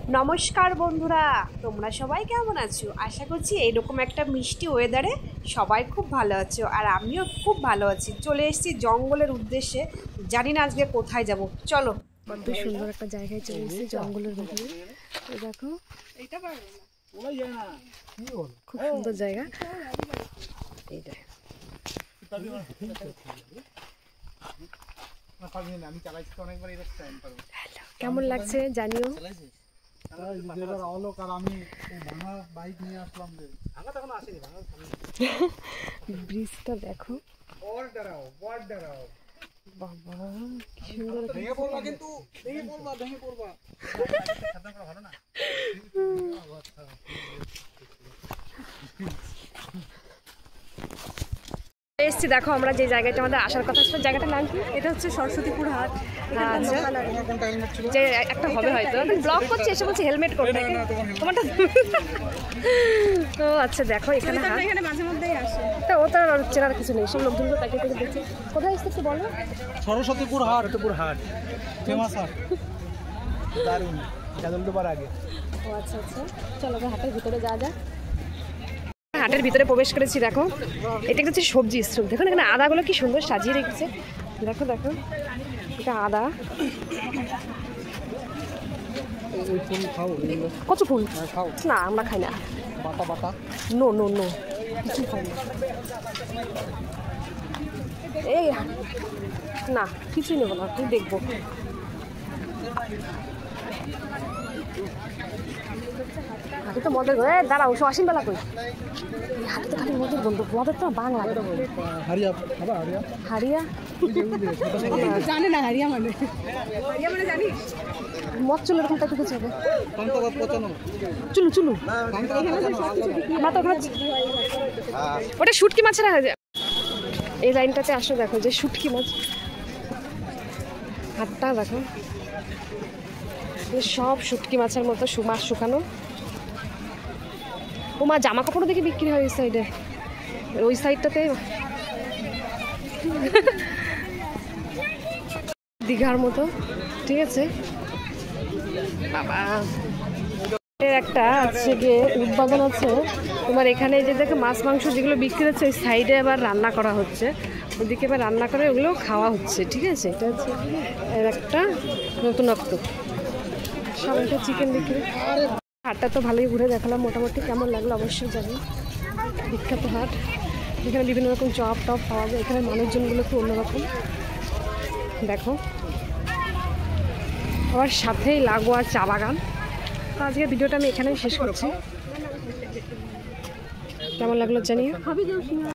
নমস্কার বন্ধুরা, তোমরা সবাই কেমন আছো? আশা করছি এইরকম একটা মিষ্টি ওয়েদারে সবাই খুব ভালো আছো, আর আমিও খুব ভালো আছি। চলে এসেছি জঙ্গলের উদ্দেশ্যে, জানি না আজকে কোথায় যাব। চলো। কত সুন্দর একটা জায়গায় চলে এসেছি, জঙ্গলের ভিতরে। দেখো, খুব সুন্দর জায়গা এইটা। কেমন লাগছে জানিও। ব্রিজটা দেখো, বাবা কি সুন্দর। এসছি, দেখো আমরা যে জায়গাটা আমাদের আসার কথা ছিল, জায়গাটার নাম কি? এটা হচ্ছে সরস্বতীপুর হাট। যে একটা হবে হয়তো, ব্লগ করছে, এসে বলছে হেলমেট করতে। তোমারটা তো আচ্ছা, দেখো এখানে মাঝে মধ্যেই আসে, তা ও তার চেনার কিছু নেই, সব লোকজনগুলো তাকে থেকে দেখছে। কোথায় এসছে একটু বলো? সরস্বতীপুর হাট, হাট ফেমাস হাট, দারুণ গাজলডোবার আগে। ও আচ্ছা আচ্ছা, চলো হাটের ভিতরে যাওয়া যাক। হাটের ভিতরে প্রবেশ করেছি। দেখো, এটা হচ্ছে সবজি স্টল। দেখো এখানে আদাগুলো কি সুন্দর সাজিয়ে রেখেছে। দেখো দেখো, এটা আদা। কচু ফুল না, আমরা খাই না। বাটা বাটা, নো নো নো, কিছু খাই না। এই না, কিছুই নেবো না, তুই দেখবো। হাতে তো মদের, দাঁড়াও, অসীম বেলা কই হাতে তো খালি মদের বন্ধু। মদের তো বাংলা হারিয়া জানে না। হারিয়া মানে জানিস, মদ চুল এরকম টাইপের কিছু হবে। চুলু চুলু না তো, ওটা শুটকি মাছের। এই লাইনটাতে আসো, দেখো যে শুটকি মাছ। হাতটা দেখো, সব শুটকি মাছের মতো মাছ শুকানো। ও মা, জামা কাপড়ও দেখে বিক্রি হয় ওই সাইডে, ওই সাইডটাতে। দীঘার মতো, ঠিক আছে বাবা। একটা আছে গিয়ে উৎপাদন আছে তোমার এখানে, যে দেখো মাছ মাংস যেগুলো বিক্রি হচ্ছে ওই সাইডে আবার রান্না করা হচ্ছে, ওইদিকে আবার রান্না করে ওগুলো খাওয়া হচ্ছে, ঠিক আছে। এটা হচ্ছে এর একটা নতুনত্ব, সব একটা চিকেন বিক্রি। হাটটা তো ভালোই ঘুরে দেখালাম মোটামুটি, কেমন লাগলো অবশ্যই জানি। বিখ্যাত হাট, এখানে বিভিন্ন রকম চপ টপ পাওয়া যায়। এখানে মানুষজনগুলো খুব অন্যরকম, দেখো। আবার সাথেই লাগোয়া চা বাগান। তো আজকের ভিডিওটা আমি এখানেই শেষ করছি। কেমন লাগলো জানিও।